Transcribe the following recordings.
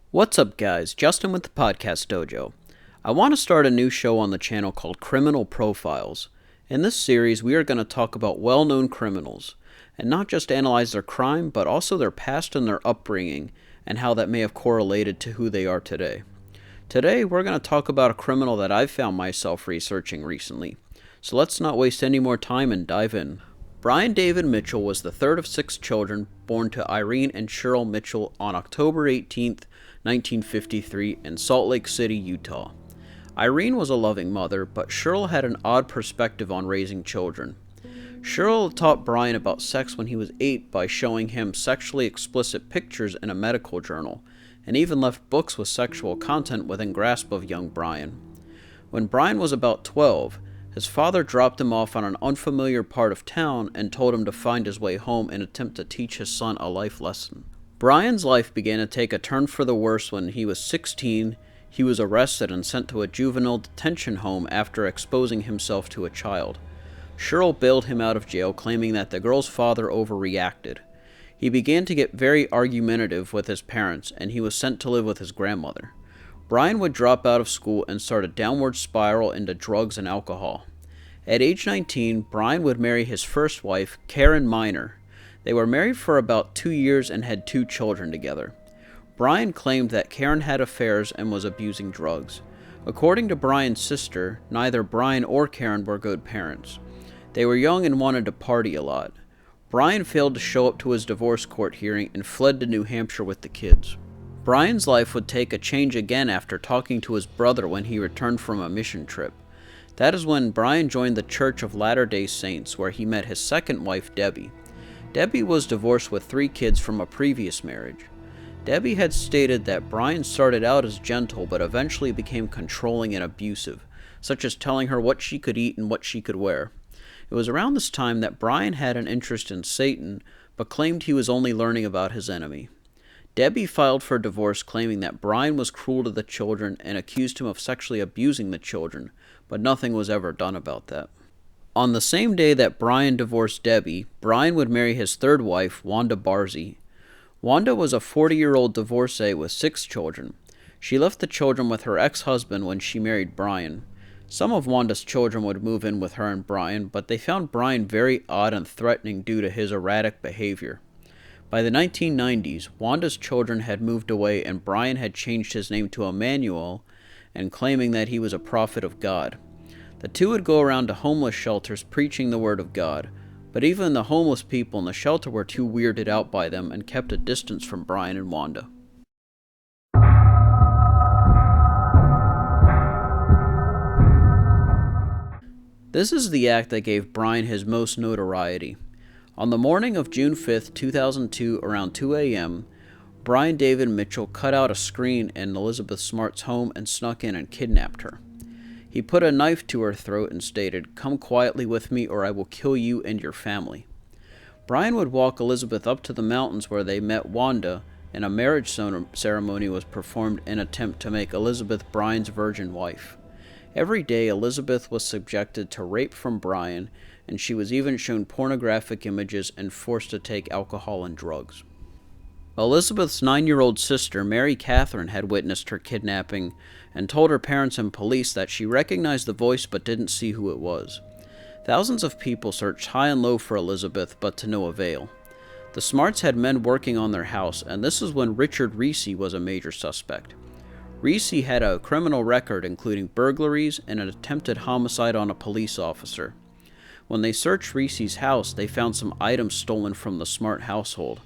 What's up, guys? Justin with the Podcast Dojo. I want to start a new show on the channel called Criminal Profiles. In this series, we are going to talk about well-known criminals, and not just analyze their crime, but also their past and their upbringing, and how that may have correlated to who they are today. Today, we're going to talk about a criminal that I've found myself researching recently. So let's not waste any more time and dive in. Brian David Mitchell was the third of 6 children born to Irene and Cheryl Mitchell on October 18th, 1953 in Salt Lake City, Utah. Irene was a loving mother, but Cheryl had an odd perspective on raising children. Cheryl taught Brian about sex when he was 8 by showing him sexually explicit pictures in a medical journal, and even left books with sexual content within grasp of young Brian. When Brian was about 12, his father dropped him off on an unfamiliar part of town and told him to find his way home in an attempt to teach his son a life lesson. Brian's life began to take a turn for the worse when he was 16. He was arrested and sent to a juvenile detention home after exposing himself to a child. Cheryl bailed him out of jail, claiming that the girl's father overreacted. He began to get very argumentative with his parents, and he was sent to live with his grandmother. Brian would drop out of school and start a downward spiral into drugs and alcohol. At age 19, Brian would marry his first wife, Karen Miner. They were married for about 2 years and had 2 children together. Brian claimed that Karen had affairs and was abusing drugs. According to Brian's sister, neither Brian or Karen were good parents. They were young and wanted to party a lot. Brian failed to show up to his divorce court hearing and fled to New Hampshire with the kids. Brian's life would take a change again after talking to his brother when he returned from a mission trip. That is when Brian joined the Church of Latter-day Saints, where he met his second wife, Debbie. Debbie was divorced with 3 kids from a previous marriage. Debbie had stated that Brian started out as gentle but eventually became controlling and abusive, such as telling her what she could eat and what she could wear. It was around this time that Brian had an interest in Satan, but claimed he was only learning about his enemy. Debbie filed for divorce, claiming that Brian was cruel to the children and accused him of sexually abusing the children, but nothing was ever done about that. On the same day that Brian divorced Debbie, Brian would marry his third wife, Wanda Barzi. Wanda was a 40-year-old divorcee with 6 children. She left the children with her ex-husband when she married Brian. Some of Wanda's children would move in with her and Brian, but they found Brian very odd and threatening due to his erratic behavior. By the 1990s, Wanda's children had moved away and Brian had changed his name to Emmanuel and claiming that he was a prophet of God. The two would go around to homeless shelters preaching the word of God, but even the homeless people in the shelter were too weirded out by them and kept a distance from Brian and Wanda. This is the act that gave Brian his most notoriety. On the morning of June 5th, 2002, around 2 a.m., Brian David Mitchell cut out a screen in Elizabeth Smart's home and snuck in and kidnapped her. He put a knife to her throat and stated, "Come quietly with me or I will kill you and your family." Brian would walk Elizabeth up to the mountains where they met Wanda, and a marriage ceremony was performed in an attempt to make Elizabeth Brian's virgin wife. Every day, Elizabeth was subjected to rape from Brian, and she was even shown pornographic images and forced to take alcohol and drugs. Elizabeth's 9-year-old sister, Mary Catherine, had witnessed her kidnapping and told her parents and police that she recognized the voice but didn't see who it was. Thousands of people searched high and low for Elizabeth, but to no avail. The Smarts had men working on their house, and this is when Richard Reese was a major suspect. Reese had a criminal record including burglaries and an attempted homicide on a police officer. When they searched Reese's house, they found some items stolen from the Smart household.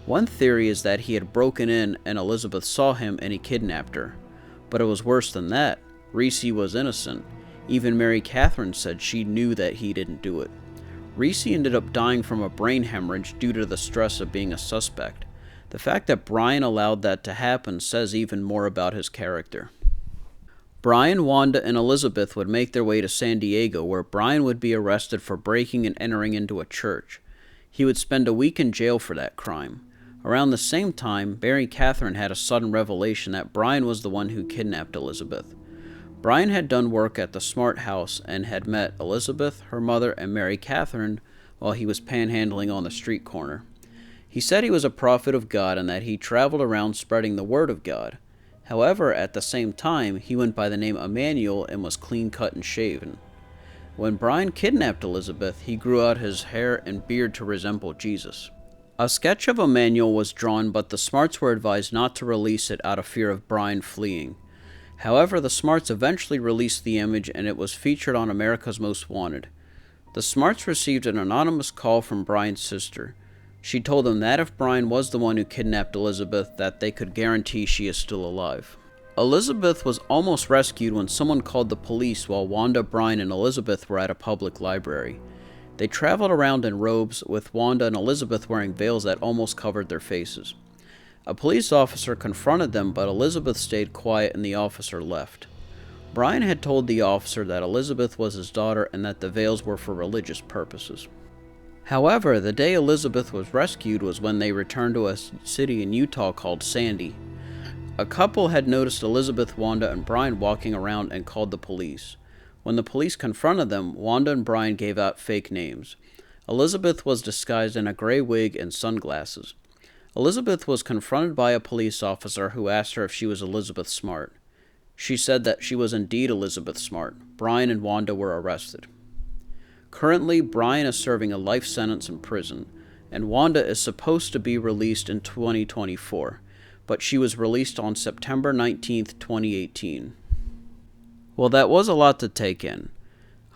One theory is that he had broken in and Elizabeth saw him and he kidnapped her. But it was worse than that. Reese was innocent. Even Mary Catherine said she knew that he didn't do it. Reese ended up dying from a brain hemorrhage due to the stress of being a suspect. The fact that Brian allowed that to happen says even more about his character. Brian, Wanda, and Elizabeth would make their way to San Diego, where Brian would be arrested for breaking and entering into a church. He would spend a week in jail for that crime. Around the same time, Mary Catherine had a sudden revelation that Brian was the one who kidnapped Elizabeth. Brian had done work at the Smart house and had met Elizabeth, her mother, and Mary Catherine while he was panhandling on the street corner. He said he was a prophet of God and that he traveled around spreading the word of God. However, at the same time, he went by the name Emmanuel and was clean-cut and shaven. When Brian kidnapped Elizabeth, he grew out his hair and beard to resemble Jesus. A sketch of Emmanuel was drawn, but the Smarts were advised not to release it out of fear of Brian fleeing. However, the Smarts eventually released the image and it was featured on America's Most Wanted. The Smarts received an anonymous call from Brian's sister. She told them that if Brian was the one who kidnapped Elizabeth, that they could guarantee she is still alive. Elizabeth was almost rescued when someone called the police while Wanda, Brian, and Elizabeth were at a public library. They traveled around in robes, with Wanda and Elizabeth wearing veils that almost covered their faces. A police officer confronted them, but Elizabeth stayed quiet and the officer left. Brian had told the officer that Elizabeth was his daughter and that the veils were for religious purposes. However, the day Elizabeth was rescued was when they returned to a city in Utah called Sandy. A couple had noticed Elizabeth, Wanda, and Brian walking around and called the police. When the police confronted them, Wanda and Brian gave out fake names. Elizabeth was disguised in a gray wig and sunglasses. Elizabeth was confronted by a police officer who asked her if she was Elizabeth Smart. She said that she was indeed Elizabeth Smart. Brian and Wanda were arrested. Currently, Brian is serving a life sentence in prison, and Wanda is supposed to be released in 2024, but she was released on September 19th, 2018. Well, that was a lot to take in.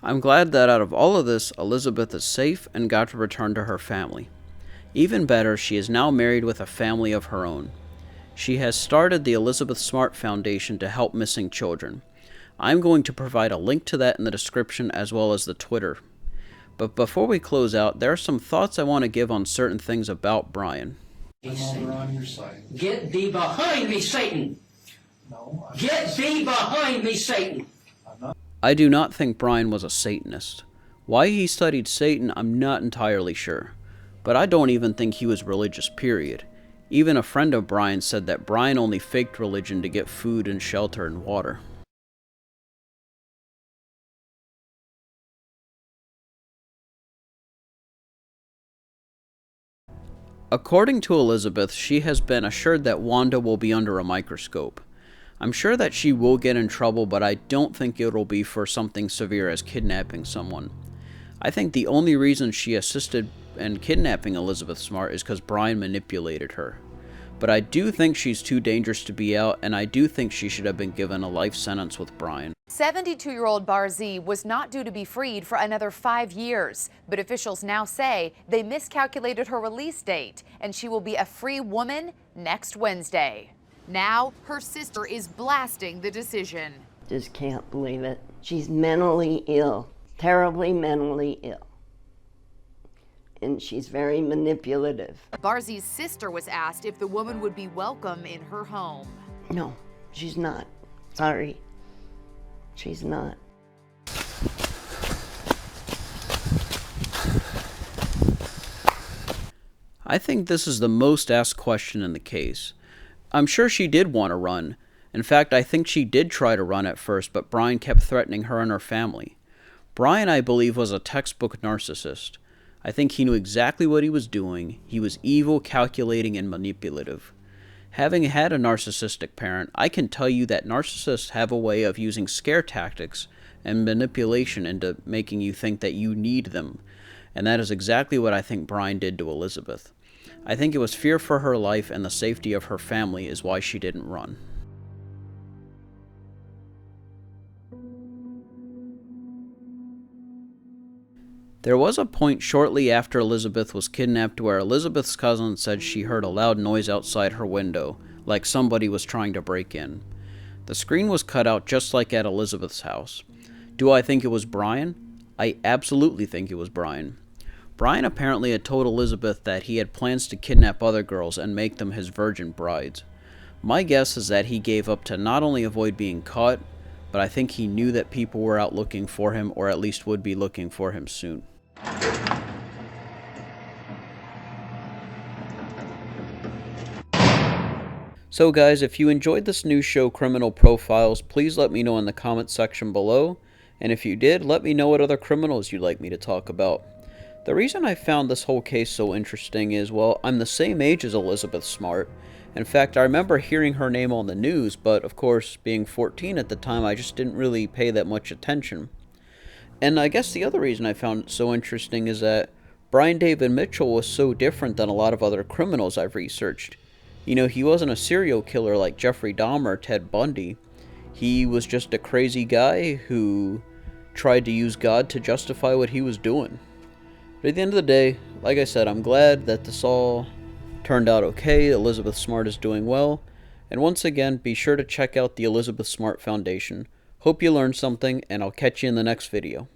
I'm glad that out of all of this, Elizabeth is safe and got to return to her family. Even better, she is now married with a family of her own. She has started the Elizabeth Smart Foundation to help missing children. I'm going to provide a link to that in the description as well as the Twitter. But before we close out, there are some thoughts I want to give on certain things about Brian. I'm over on your side. Get thee behind me, Satan! No, Get thee behind me, Satan! I do not think Brian was a Satanist. Why he studied Satan, I'm not entirely sure. But I don't even think he was religious, period. Even a friend of Brian said that Brian only faked religion to get food and shelter and water. According to Elizabeth, she has been assured that Wanda will be under a microscope. I'm sure that she will get in trouble, but I don't think it'll be for something severe as kidnapping someone. I think the only reason she assisted in kidnapping Elizabeth Smart is because Brian manipulated her. But I do think she's too dangerous to be out, and I do think she should have been given a life sentence with Brian. 72-year-old Barzi was not due to be freed for another 5 years, but officials now say they miscalculated her release date, and she will be a free woman next Wednesday. Now, her sister is blasting the decision. Just can't believe it. She's mentally ill, terribly mentally ill. And she's very manipulative. Barzi's sister was asked if the woman would be welcome in her home. No, she's not. Sorry. She's not. I think this is the most asked question in the case. I'm sure she did want to run. In fact, I think she did try to run at first, but Brian kept threatening her and her family. Brian, I believe, was a textbook narcissist. I think he knew exactly what he was doing. He was evil, calculating, and manipulative. Having had a narcissistic parent, I can tell you that narcissists have a way of using scare tactics and manipulation into making you think that you need them. And that is exactly what I think Brian did to Elizabeth. I think it was fear for her life and the safety of her family is why she didn't run. There was a point shortly after Elizabeth was kidnapped where Elizabeth's cousin said she heard a loud noise outside her window, like somebody was trying to break in. The screen was cut out just like at Elizabeth's house. Do I think it was Brian? I absolutely think it was Brian. Brian apparently had told Elizabeth that he had plans to kidnap other girls and make them his virgin brides. My guess is that he gave up to not only avoid being caught, but I think he knew that people were out looking for him, or at least would be looking for him soon. So guys, if you enjoyed this new show, Criminal Profiles, please let me know in the comments section below. And if you did, let me know what other criminals you'd like me to talk about. The reason I found this whole case so interesting is, well, I'm the same age as Elizabeth Smart. In fact, I remember hearing her name on the news, but of course, being 14 at the time, I just didn't really pay that much attention. And I guess the other reason I found it so interesting is that Brian David Mitchell was so different than a lot of other criminals I've researched. You know, he wasn't a serial killer like Jeffrey Dahmer or Ted Bundy. He was just a crazy guy who tried to use God to justify what he was doing. But at the end of the day, like I said, I'm glad that this all turned out okay. Elizabeth Smart is doing well. And once again, be sure to check out the Elizabeth Smart Foundation. Hope you learned something, and I'll catch you in the next video.